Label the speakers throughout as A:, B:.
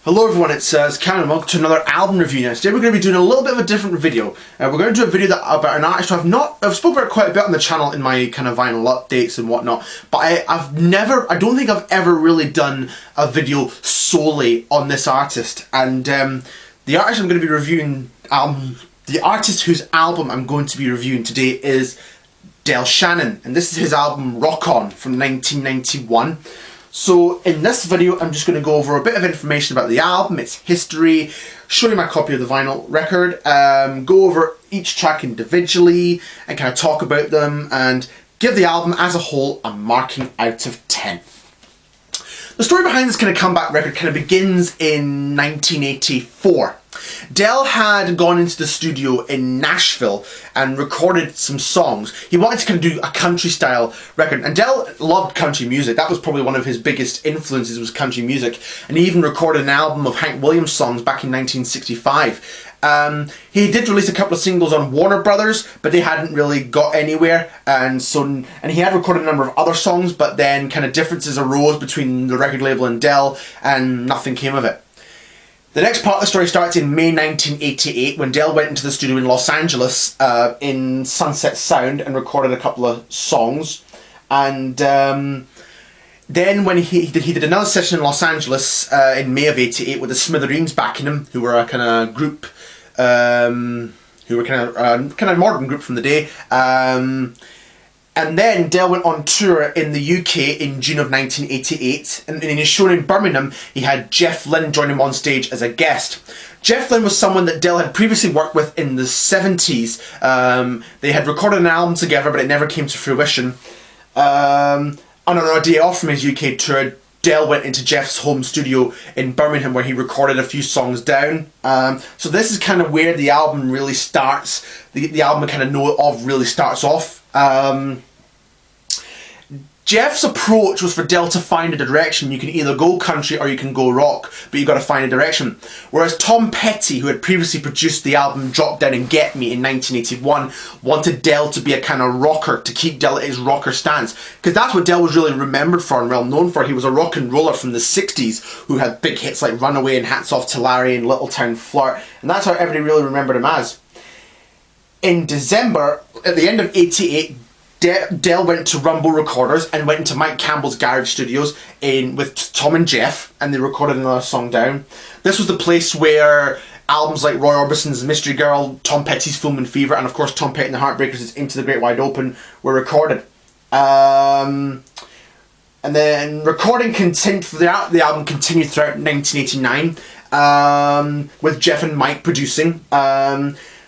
A: Hello everyone, it's Shannon. Welcome to another album review. Now today we're going to be doing a little bit of a different video. We're going to do a video about an artist I've spoken about quite a bit on the channel in my kind of vinyl updates and whatnot, but I don't think I've ever really done a video solely on this artist. And the artist I'm going to be reviewing, the artist whose album I'm going to be reviewing today is Shannon, and this is his album Rock On from 1991. So in this video I'm just going to go over a bit of information about the album, its history, show you my copy of the vinyl record, go over each track individually and kind of talk about them and give the album as a whole a marking out of 10. The story behind this kind of comeback record kind of begins in 1984. Del had gone into the studio in Nashville and recorded some songs. He wanted to kind of do a country style record, and Del loved country music. That was probably one of his biggest influences, was country music, and he even recorded an album of Hank Williams songs back in 1965. He did release a couple of singles on Warner Brothers, but they hadn't really got anywhere, and he had recorded a number of other songs, but then kind of differences arose between the record label and Del, and nothing came of it. The next part of the story starts in May 1988 when Del went into the studio in Los Angeles in Sunset Sound and recorded a couple of songs, and then when he did another session in Los Angeles in May of '88 with the Smithereens backing him, who were a kind of group, who were kind of modern group from the day. And then Del went on tour in the UK in June of 1988, and in his show in Birmingham he had Jeff Lynne join him on stage as a guest. Jeff Lynne was someone that Del had previously worked with in the 70s. They had recorded an album together, but it never came to fruition. On a day off from his UK tour, Del went into Jeff's home studio in Birmingham where he recorded a few songs down. So this is kind of where the album really starts. The album I kind of know of really starts off. Jeff's approach was for Del to find a direction. You can either go country or you can go rock, but you've got to find a direction. Whereas Tom Petty, who had previously produced the album Drop Down and Get Me in 1981, wanted Del to be a kind of rocker, to keep Del at his rocker stance. Because that's what Del was really remembered for and well known for. He was a rock and roller from the 60s who had big hits like Runaway and Hats Off to Larry and Little Town Flirt. And that's how everybody really remembered him as. In December, at the end of '88, Del went to Rumble Recorders and went into Mike Campbell's garage studios with Tom and Jeff, and they recorded another song down. This was the place where albums like Roy Orbison's Mystery Girl, Tom Petty's Film and Fever, and of course Tom Petty and the Heartbreakers' Into the Great Wide Open were recorded. And then recording continued for the album continued throughout 1989, with Jeff and Mike producing.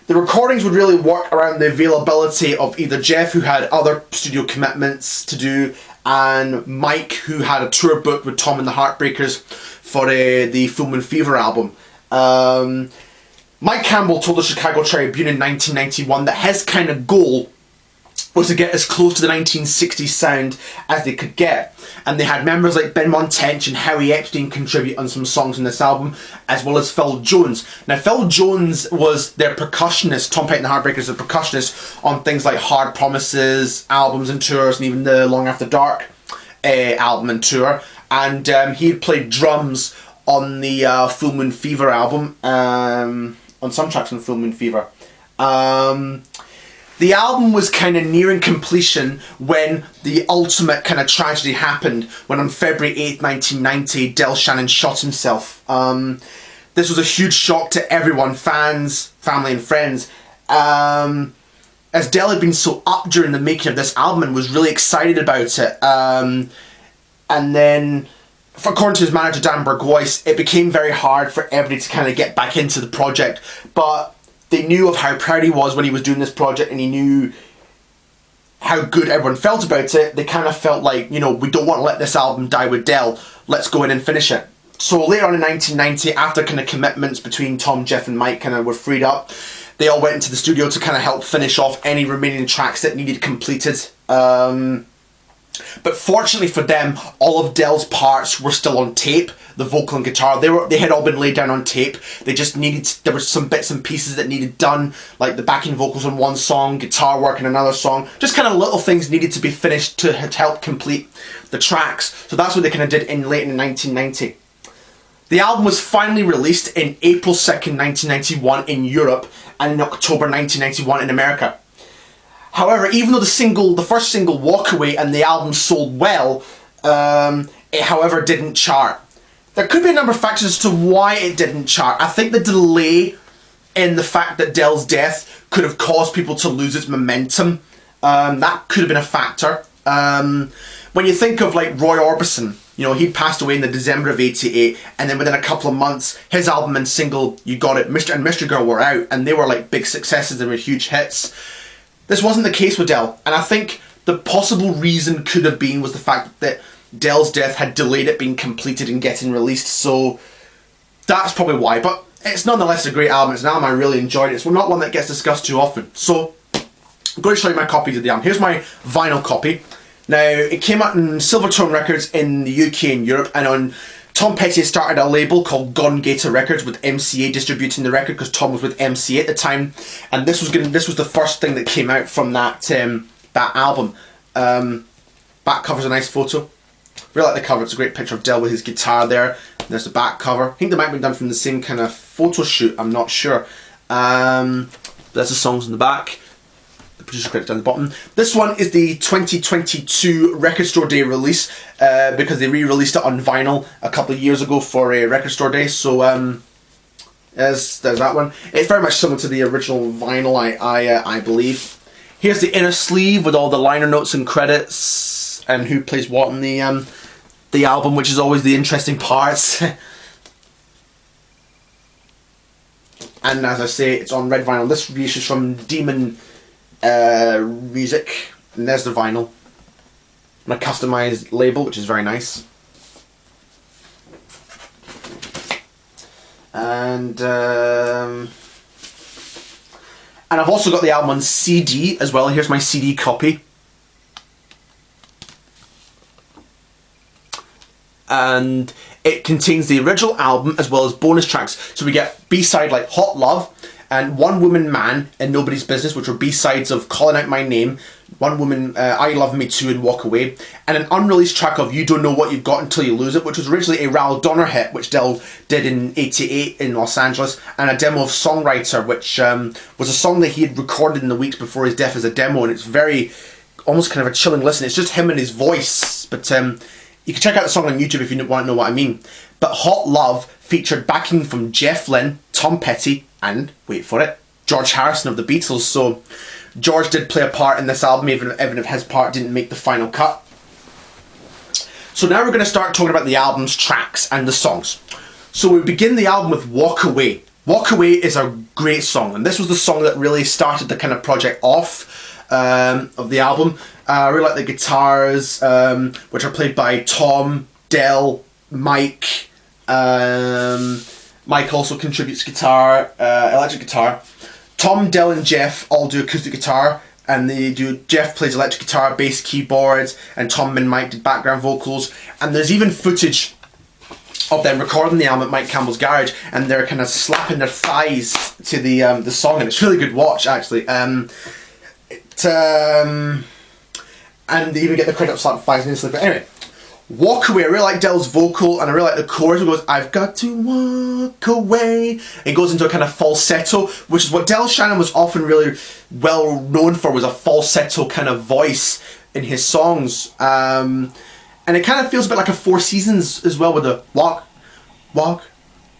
A: The recordings would really work around the availability of either Jeff, who had other studio commitments to do, and Mike, who had a tour booked with Tom and the Heartbreakers for the Film and Fever album. Mike Campbell told the Chicago Tribune in 1991 that his kind of goal was to get as close to the 1960s sound as they could get, and they had members like Ben Montench and Howie Epstein contribute on some songs in this album, as well as Phil Jones. Now Phil Jones was their percussionist. Tom Petty and the Heartbreakers were percussionist on things like Hard Promises albums and tours, and even the Long After Dark album and tour, and he had played drums on the Full Moon Fever album, on some tracks on Full Moon Fever. The album was kind of nearing completion when the ultimate kind of tragedy happened, when on February 8th, 1990, Shannon shot himself. This was a huge shock to everyone, fans, family and friends. As Del had been so up during the making of this album and was really excited about it. And then, according to his manager Dan Berghuis, it became very hard for everybody to kind of get back into the project. But they knew of how proud he was when he was doing this project, and he knew how good everyone felt about it. They kind of felt like, you know, we don't want to let this album die with Del. Let's go in and finish it. So later on in 1990, after kind of commitments between Tom, Jeff and Mike kind of were freed up, they all went into the studio to kind of help finish off any remaining tracks that needed completed. But fortunately for them, all of Del's parts were still on tape. The vocal and guitar, they had all been laid down on tape. They just needed, there were some bits and pieces that needed done, like the backing vocals on one song, guitar work in another song. Just kind of little things needed to be finished to help complete the tracks. So that's what they kind of did late in 1990. The album was finally released in April 2nd, 1991 in Europe and in October 1991 in America. However, even though the first single, Walk Away, and the album sold well, it however didn't chart. There could be a number of factors as to why it didn't chart. I think the delay in the fact that Del's death could have caused people to lose its momentum. That could have been a factor. When you think of like Roy Orbison, you know, he'd passed away in the December of '88, and then within a couple of months, his album and single, You Got It, Mr. and Mystery Girl were out, and they were like big successes, they were huge hits. This wasn't the case with Del, and I think the possible reason could have been was the fact that Del's death had delayed it being completed and getting released, so that's probably why. But it's nonetheless a great album. It's an album I really enjoyed. It's not one that gets discussed too often. So I'm going to show you my copies of the album. Here's my vinyl copy. Now, it came out on Silvertone Records in the UK and Europe, and on Tom Petty started a label called Gone Gator Records with MCA distributing the record because Tom was with MCA at the time, and this was the first thing that came out from that album. Back cover's a nice photo. Really like the cover. It's a great picture of Del with his guitar there. And there's the back cover. I think they might have been done from the same kind of photo shoot. I'm not sure. There's the songs in the back. The producer credits down the bottom. This one is the 2022 Record Store Day release because they re-released it on vinyl a couple of years ago for a Record Store Day. So there's that one. It's very much similar to the original vinyl, I believe. Here's the inner sleeve with all the liner notes and credits and who plays what in the album, which is always the interesting parts. And as I say, it's on red vinyl. This reissue is from Demon Music, and there's the vinyl. And a customized label, which is very nice. And I've also got the album on CD as well. Here's my CD copy. And it contains the original album as well as bonus tracks. So we get B-side like Hot Love and One Woman Man and Nobody's Business, which were B-sides of Calling Out My Name, One Woman, I Love Me Too and Walk Away, and an unreleased track of You Don't Know What You've Got Until You Lose It, which was originally a Raoul Donner hit, which Del did in '88 in Los Angeles, and a demo of Songwriter, which was a song that he had recorded in the weeks before his death as a demo, and it's very, almost kind of a chilling listen. It's just him and his voice, but you can check out the song on YouTube if you want to know what I mean. But Hot Love featured backing from Jeff Lynne, Tom Petty, and, wait for it, George Harrison of the Beatles. So George did play a part in this album, even if his part didn't make the final cut. So now we're going to start talking about the album's tracks and the songs. So we begin the album with Walk Away. Walk Away is a great song, and this was the song that really started the kind of project off of the album. I really like the guitars, which are played by Tom, Del, Mike. Mike also contributes guitar, electric guitar. Tom, Del and Jeff all do acoustic guitar, and Jeff plays electric guitar, bass, keyboards, and Tom and Mike did background vocals. And there's even footage of them recording the album at Mike Campbell's garage, and they're kind of slapping their thighs to the song, and it's really good watch actually. And they even get the credit of slapping thighs and stuff. But anyway, Walk Away, I really like Del's vocal, and I really like the chorus. It goes, I've got to walk away. It goes into a kind of falsetto, which is what Del Shannon was often really well known for, was a falsetto kind of voice in his songs. And it kind of feels a bit like a Four Seasons as well, with the walk, walk,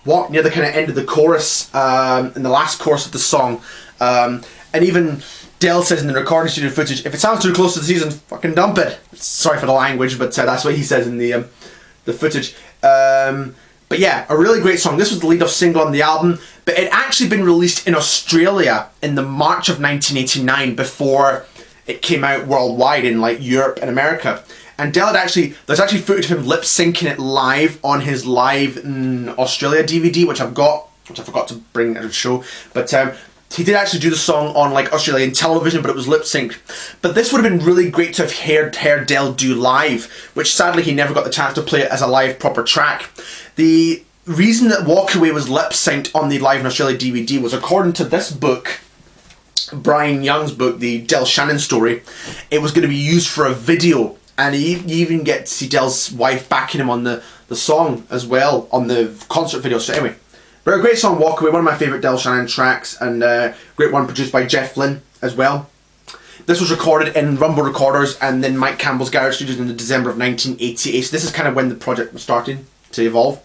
A: walk near the kind of end of the chorus, in the last chorus of the song. And even Del says in the recording studio footage, if it sounds too close to the season, fucking dump it. Sorry for the language, but that's what he says in the footage. But yeah, a really great song. This was the lead-off single on the album, but it actually been released in Australia in the March of 1989 before it came out worldwide in like Europe and America. And Del there's actually footage of him lip-syncing it live on his Live in Australia DVD, which I forgot to bring to the show. But he did actually do the song on like Australian television, but it was lip-synced. But this would have been really great to have heard Del do live, which sadly he never got the chance to play it as a live proper track. The reason that Walk Away was lip-synced on the Live in Australia DVD was, according to this book, Brian Young's book, the Del Shannon story, it was going to be used for a video, and you even get to see Del's wife backing him on the the song as well on the concert video. So anyway, but a great song, Walk Away, one of my favourite Del Shannon tracks, and great one produced by Jeff Lynne as well. This was recorded in Rumble Recorders and then Mike Campbell's Garage Studios in the December of 1988. So this is kind of when the project was starting to evolve.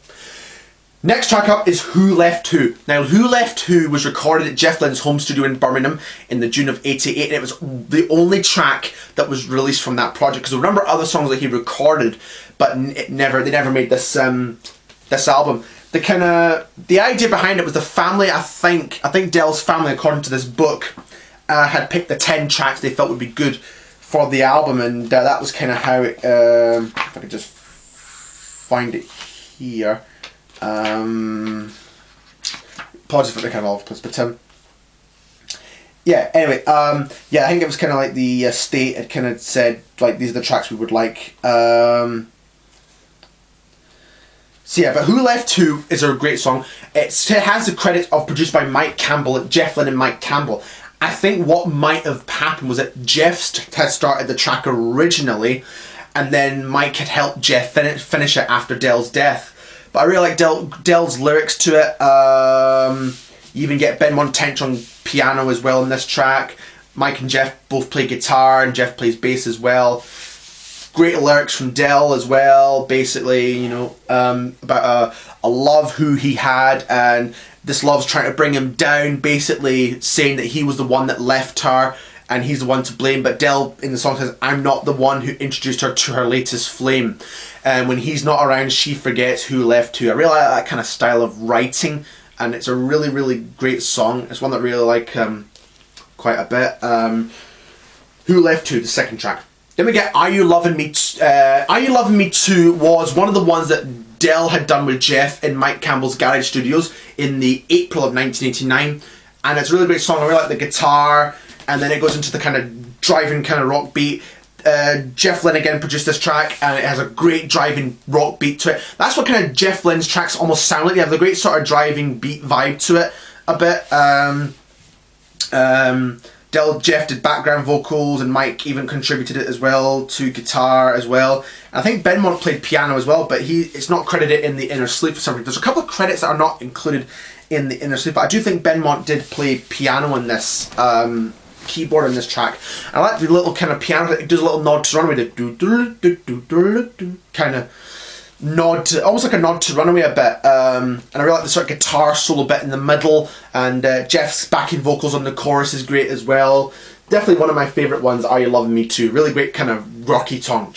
A: Next track up is Who Left Who. Now, Who Left Who was recorded at Jeff Lynne's home studio in Birmingham in the June of '88, and it was the only track that was released from that project. Because there were a number of other songs that he recorded, but they never made this this album. The idea behind it was the family. I think Del's family, according to this book, had picked the 10 tracks they felt would be good for the album, and that was kind of how it. If I could just find it here. Apologies for the kind of off, but yeah. Anyway, yeah, I think it was kind of like the State had kind of said like these are the tracks we would like. So yeah, but Who Left Who is a great song. It has the credit of produced by Mike Campbell, Jeff Lynne and Mike Campbell. I think what might have happened was that Jeff had started the track originally, and then Mike had helped Jeff finish it after Del's death. But I really like Del's lyrics to it. You even get Ben Montench on piano as well in this track. Mike and Jeff both play guitar, and Jeff plays bass as well. Great lyrics from Del as well, basically, you know, about a love who he had, and this love's trying to bring him down, basically saying that he was the one that left her and he's the one to blame. But Del in the song says, I'm not the one who introduced her to her latest flame. And when he's not around, she forgets who left who. I really like that kind of style of writing, and it's a really, really great song. It's one that I really like quite a bit. Who Left Who, the second track. Then we get Are You Loving Me? Are You Loving Me Too was one of the ones that Del had done with Jeff in Mike Campbell's Garage Studios in the April of 1989, and it's a really great song. I really like the guitar, and then it goes into the kind of driving kind of rock beat. Jeff Lynne again produced this track, and it has a great driving rock beat to it. That's what kind of Jeff Lynne's tracks almost sound like. They have the great sort of driving beat vibe to it a bit. Jeff did background vocals, and Mike even contributed it as well to guitar as well. And I think Ben Mont played piano as well, but it's not credited in the Inner Sleep for some reason. There's a couple of credits that are not included in the Inner Sleep, but I do think Ben Mont did play piano in this keyboard in this track. I like the little kind of piano. It does a little nod to Runaway, the kind of nod to, almost like a nod to Runaway a bit. And I really like the sort of guitar solo bit in the middle, and Jeff's backing vocals on the chorus is great as well. Definitely one of my favourite ones, Are You Loving Me Too? Really great kind of rocky song.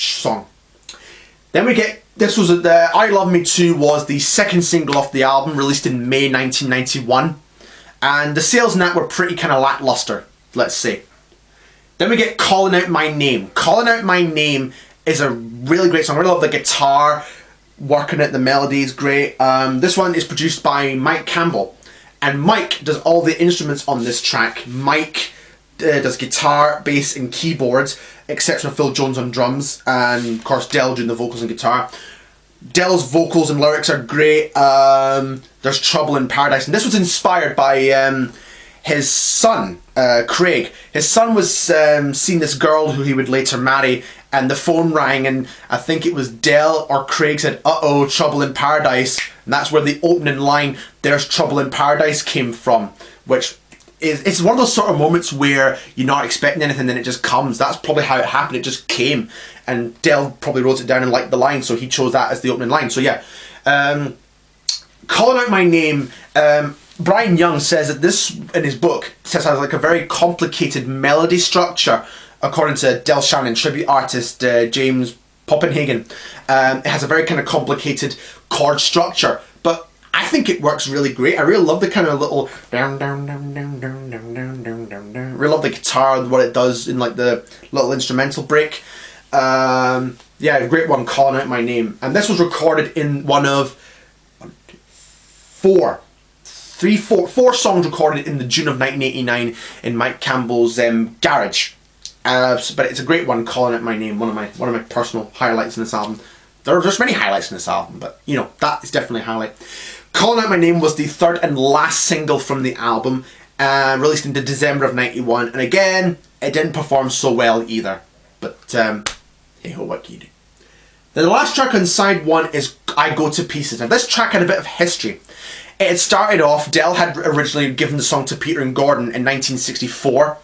A: Then we get, this was the Are You Loving Me Too was the second single off the album, released in May 1991, and the sales in that were pretty kind of lackluster, let's say. Then we get Calling Out My Name. Calling Out My Name is a really great song. I really love the guitar working it, the melody is great. This one is produced by Mike Campbell, and Mike does all the instruments on this track. Mike does guitar, bass and keyboards, except for Phil Jones on drums, and of course Del doing the vocals and guitar. Del's vocals and lyrics are great. There's Trouble in Paradise, and this was inspired by his son, Craig. His son was seeing this girl who he would later marry, and the phone rang, and I think it was Del or Craig said, uh-oh, Trouble in Paradise, and that's where the opening line, There's Trouble in Paradise, came from, which it's one of those sort of moments where you're not expecting anything, then it just comes. That's probably how it happened. It just came, and Del probably wrote it down and liked the line, so he chose that as the opening line. So yeah, Calling Out My Name, Brian Young says that this, in his book, says has like a very complicated melody structure, according to Del Shannon tribute artist James Poppenhagen. It has a very kind of complicated chord structure, but I think it works really great. I really love the kind of little down down down down down down down down down down. Really love the guitar and what it does in like the little instrumental break. Yeah, great one, Calling Out My Name. And this was recorded in one of four songs recorded in the June of 1989 in Mike Campbell's garage. But it's a great one, Calling Out My Name. One of my personal highlights in this album. There's many highlights in this album, but you know, that is definitely a highlight. Calling Out My Name was the third and last single from the album, released in December of 91, and again, it didn't perform so well either. But hey ho, what can you do? Now, the last track on side 1 is I Go to Pieces. Now, this track had a bit of history. It had started off, Del had originally given the song to Peter and Gordon in 1964,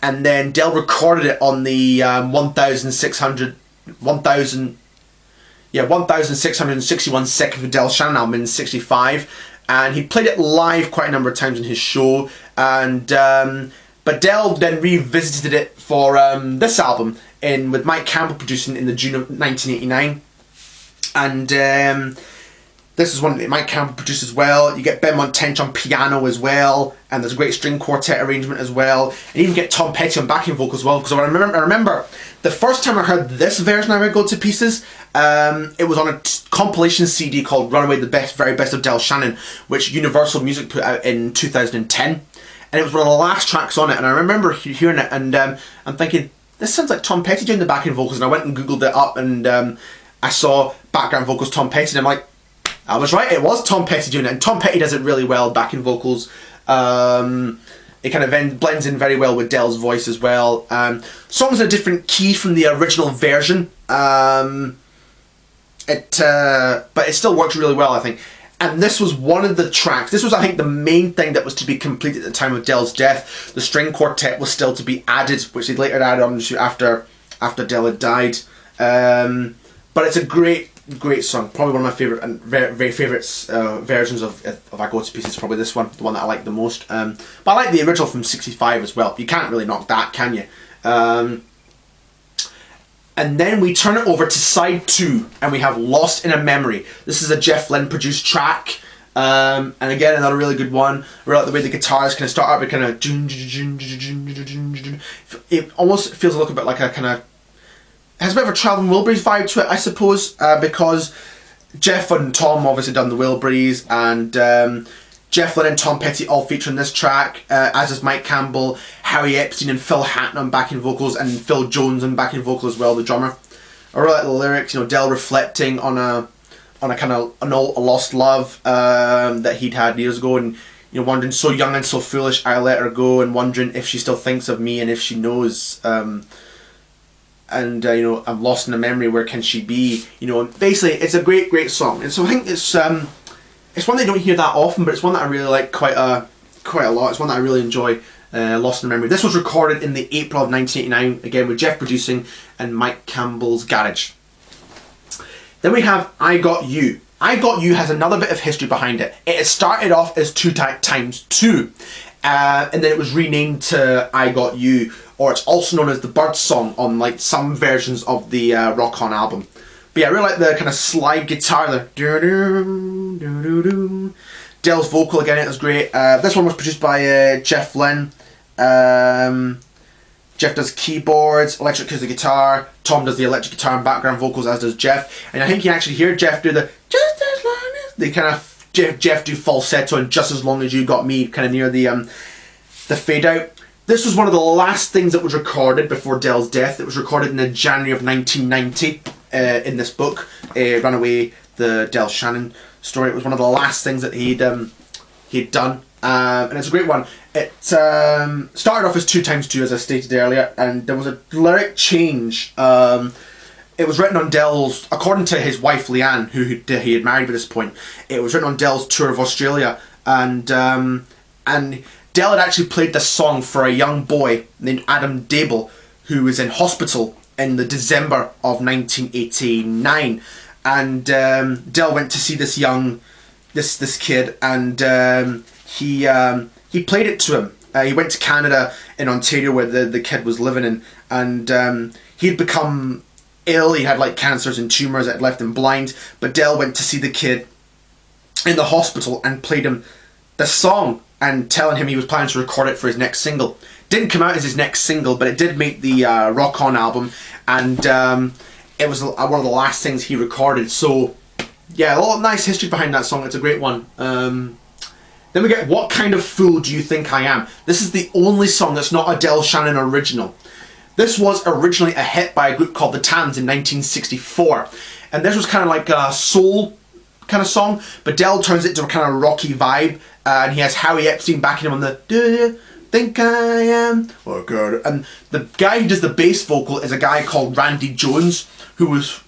A: and then Del recorded it on the 1661 Seconds with Del Shannon album in 65, and he played it live quite a number of times in his show, and but Del then revisited it for this album with Mike Campbell producing in the June of 1989, and this is one that Mike Campbell produced as well. You get Ben Montench on piano as well, and there's a great string quartet arrangement as well, and you even get Tom Petty on backing vocals as well. Because I remember the first time I heard this version of I Go to Pieces, it was on a compilation CD called Runaway, the Very Best of Del Shannon, which Universal Music put out in 2010, and it was one of the last tracks on it. And I remember hearing it, and I'm thinking, this sounds like Tom Petty doing the backing vocals. And I went and googled it up, and I saw background vocals Tom Petty, and I'm like, I was right, it was Tom Petty doing it, and Tom Petty does it really well, backing vocals. It kind of blends in very well with Del's voice as well. Song's in a different key from the original version, but it still works really well, I think. And this was one of the tracks, this was, I think, the main thing that was to be completed at the time of Del's death. The string quartet was still to be added, which they later added on after Del had died. But it's a great song, probably one of my favourite and very favourite versions of I Go to Pieces. Probably this one, the one that I like the most. But I like the original from '65 as well. You can't really knock that, can you? And then we turn it over to side 2, and we have Lost in a Memory. This is a Jeff Lynne produced track, and again another really good one. I really like the way the guitars kind of start out with kind of. It almost feels a little bit like a kind of. Has a bit of a Traveling Wilburys vibe to it, I suppose, because Jeff and Tom obviously done the Wilburys, and Jeff Lynne and Tom Petty all feature in this track, as does Mike Campbell, Howie Epstein and Phil Hatton on backing vocals, and Phil Jones on backing vocals as well, the drummer. I really like the lyrics, Del reflecting on a kind of a lost love that he'd had years ago, and wondering, so young and so foolish, I let her go, and wondering if she still thinks of me and if she knows. And I'm lost in a memory, where can she be? Basically it's a great song, and so I think it's one that you don't hear that often, but it's one that I really like quite a lot. It's one that I really enjoy. Lost in a Memory. This was recorded in the April of 1989, again with Jeff producing and Mike Campbell's garage. Then we have I Got You. I Got You has another bit of history behind it. It started off as 2 times 2, and then it was renamed to I Got You, or it's also known as the Bird Song on like some versions of the Rock On album. But yeah, I really like the kind of slide guitar, the Del's vocal again, it was great. This one was produced by Jeff Lynne. Jeff does keyboards, electric acoustic guitar, Tom does the electric guitar and background vocals, as does Jeff. And I think you can actually hear Jeff do the just as long as they kind of Jeff do falsetto and Just As Long As You Got Me kind of near the fade out. This was one of the last things that was recorded before Del's death. It was recorded in the January of 1990 in this book, Runaway, the Del Shannon story. It was one of the last things that he'd done, and it's a great one. It started off as 2 times 2, as I stated earlier, and there was a lyric change. It was written on Del's, according to his wife Leanne, who he had married by this point. It was written on Del's tour of Australia, and Del had actually played this song for a young boy named Adam Dable, who was in hospital in the December of 1989, and Del went to see this kid, and he played it to him. He went to Canada in Ontario, where the kid was living in, and he'd become ill. He had like cancers and tumours that had left him blind, but Del went to see the kid in the hospital and played him the song, and telling him he was planning to record it for his next single. Didn't come out as his next single, but it did make the Rock On album, and it was one of the last things he recorded. So yeah, a lot of nice history behind that song. It's a great one. Then we get What Kind of Fool Do You Think I Am? This is the only song that's not a Del Shannon original. This was originally a hit by a group called the Tams in 1964, and this was kind of like a soul kind of song, but Del turns it to a kind of rocky vibe, and he has Howie Epstein backing him on the "Do you think I am?" Oh god! And the guy who does the bass vocal is a guy called Randy Jones, who was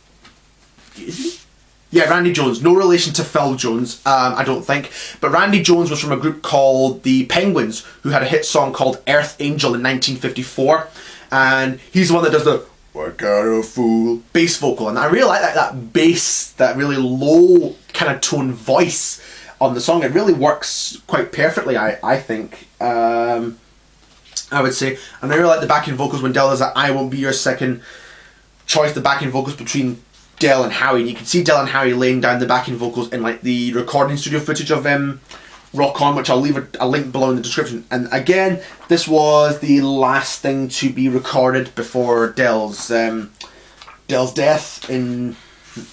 A: Yeah, Randy Jones. No relation to Phil Jones, I don't think. But Randy Jones was from a group called the Penguins, who had a hit song called Earth Angel in 1954. And he's the one that does the "What kind of fool" bass vocal. And I really like that bass, that really low kind of tone voice on the song. It really works quite perfectly, I think. I would say. And I really like the backing vocals when Del does that "I Won't Be Your Second Choice," the backing vocals between Del and Howie, and you can see Del and Howie laying down the backing vocals in like the recording studio footage of Rock On, which I'll leave a link below in the description. And again, this was the last thing to be recorded before Del's death in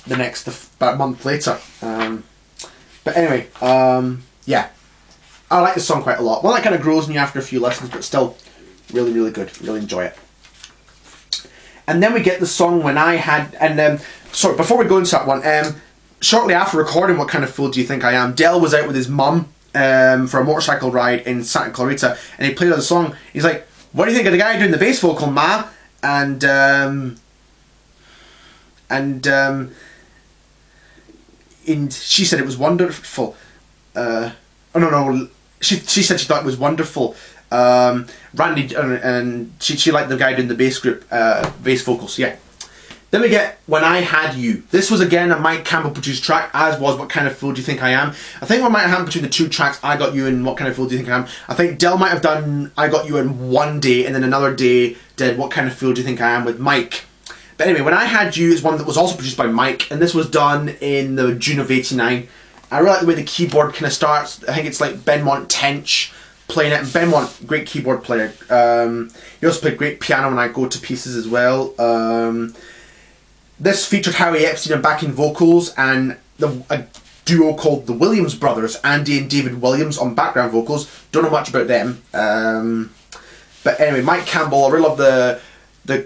A: the next about a month later. But anyway, yeah, I like this song quite a lot. Well, that kind of grows on you after a few lessons, but still really, really good. Really enjoy it. And then we get the song When I Had, and sorry, before we go into that one, shortly after recording What Kind of Fool Do You Think I Am, Del was out with his mum for a motorcycle ride in Santa Clarita, and he played the song. He's like, "What do you think of the guy doing the bass vocal, Ma?" And she said it was wonderful. She said she thought it was wonderful. Randy and she liked the guy doing the bass vocals. Yeah. Then we get When I Had You. This was again a Mike Campbell produced track, as was What Kind of Fool Do You Think I Am. I think what might have happened between the two tracks, I Got You and What Kind of Fool Do You Think I Am, I think Del might have done I Got You in one day, and then another day did What Kind of Fool Do You Think I Am with Mike. But anyway, When I Had You is one that was also produced by Mike, and this was done in the June of '89. I really like the way the keyboard kind of starts. I think it's like Benmont Tench playing it, and Benmont, great keyboard player. He also played great piano when I Go to Pieces as well. This featured Howie Epstein on backing vocals, and a duo called the Williams Brothers, Andy and David Williams, on background vocals. Don't know much about them. But anyway, Mike Campbell, I really love the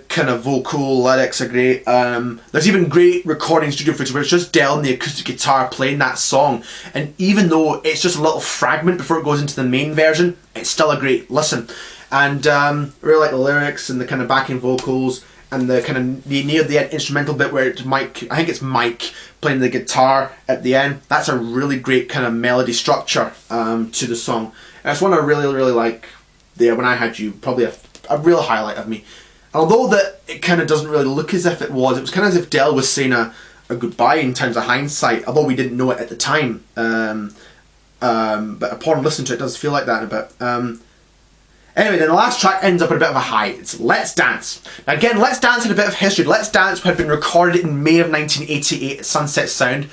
A: kind of vocal lyrics are great. There's even great recording studio footage where it's just Del and the acoustic guitar playing that song, and even though it's just a little fragment before it goes into the main version, it's still a great listen. And I really like the lyrics and the kind of backing vocals, and the kind of near the instrumental bit where it's Mike, I think it's Mike playing the guitar at the end. That's a really great kind of melody structure to the song. And it's one I really, really like there, When I Had You, probably a real highlight of me. Although that it kind of doesn't really look as if it was kind of as if Del was saying a goodbye in terms of hindsight, although we didn't know it at the time. But upon listening to it, it does feel like that a bit. Anyway, then the last track ends up in a bit of a high. It's Let's Dance. Now again, Let's Dance had a bit of history. Let's Dance had been recorded in May of 1988 at Sunset Sound.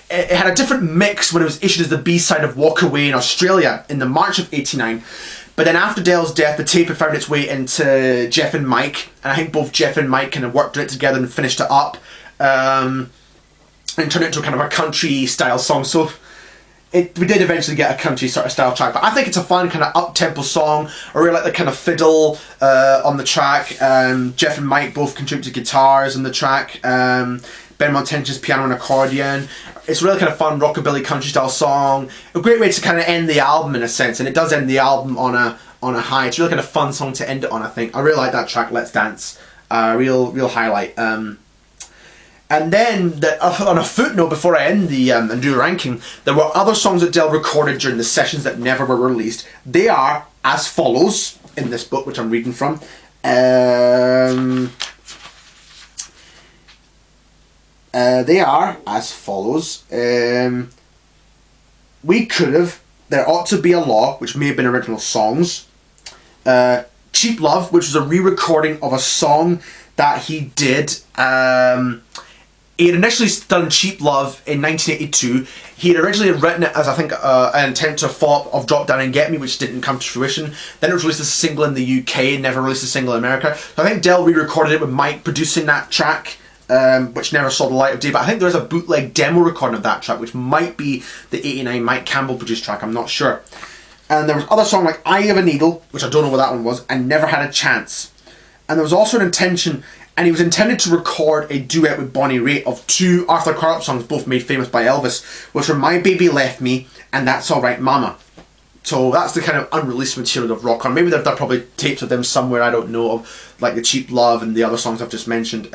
A: It had a different mix when it was issued as the B-side of Walk Away in Australia in the March of '89. But then after Del's death, the tape had found its way into Jeff and Mike, and I think both Jeff and Mike kind of worked on it together and finished it up, and turned it into kind of a country style song. So we did eventually get a country sort of style track, but I think it's a fun kind of up-tempo song. I really like the kind of fiddle on the track. Jeff and Mike both contributed guitars on the track. Ben Montench's piano and accordion. It's a really kind of fun rockabilly country style song. A great way to kind of end the album in a sense, and it does end the album on a high. It's a really kind of fun song to end it on, I think. I really like that track, Let's Dance. Real highlight. And then, on a footnote, before I end the and do a ranking, there were other songs that Del recorded during the sessions that never were released. They are as follows in this book, which I'm reading from. They are as follows. We Could Have, There Ought to Be a Law, which may have been original songs. Cheap Love, which was a re-recording of a song that he did. He had initially done Cheap Love in 1982. He had originally written it as, I think, an attempt to follow up of Drop Down and Get Me, which didn't come to fruition. Then it was released as a single in the UK and never released a single in America. So I think Del re-recorded it with Mike producing that track, which never saw the light of day. But I think there's a bootleg demo recording of that track, which might be the '89 Mike Campbell produced track, I'm not sure. And there was other songs like Eye of a Needle, which I don't know what that one was, and Never Had a Chance. And there was also an intention, and he was intended to record a duet with Bonnie Raitt of two Arthur Crudup songs, both made famous by Elvis, which were My Baby Left Me and That's Alright Mama. So that's the kind of unreleased material of Rock On. Maybe there are probably tapes of them somewhere I don't know of, like the Cheap Love and the other songs I've just mentioned.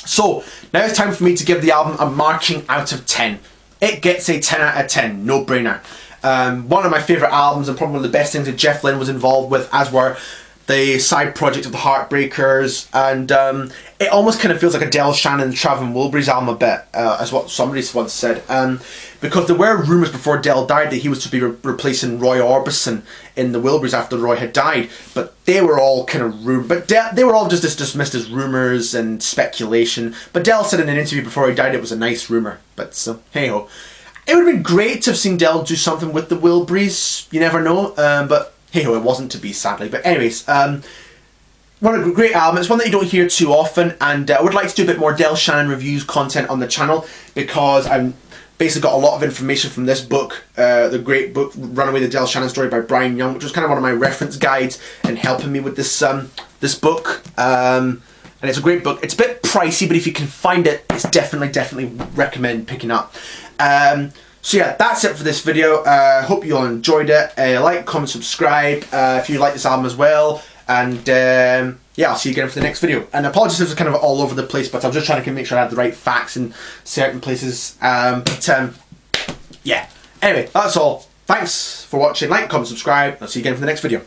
A: So, now it's time for me to give the album a marking out of 10. It gets a 10 out of 10, no brainer. One of my favourite albums, and probably one of the best things that Jeff Lynne was involved with, as were the side project of the Heartbreakers, and it almost kind of feels like a Del Shannon, Travis Wilburys album a bit, as what somebody once said, because there were rumours before Del died that he was to be replacing Roy Orbison in the Wilburys after Roy had died, but they were all kind of they were all just dismissed as rumours and speculation, but Del said in an interview before he died it was a nice rumour, but so, hey ho. It would have been great to have seen Del do something with the Wilburys, you never know, but hey ho, it wasn't to be, sadly. But anyways, what a great album. It's one that you don't hear too often, and I would like to do a bit more Del Shannon reviews content on the channel, because I'm basically got a lot of information from this book, the great book Runaway the Del Shannon Story by Brian Young, which was kind of one of my reference guides in helping me with this this book. And it's a great book. It's a bit pricey, but if you can find it, it's definitely recommend picking up. So yeah, that's it for this video. Hope you all enjoyed it. Like, comment, subscribe if you like this album as well. And yeah, I'll see you again for the next video. And apologies if it was kind of all over the place, but I was just trying to make sure I had the right facts in certain places. Yeah. Anyway, that's all. Thanks for watching. Like, comment, subscribe. I'll see you again for the next video.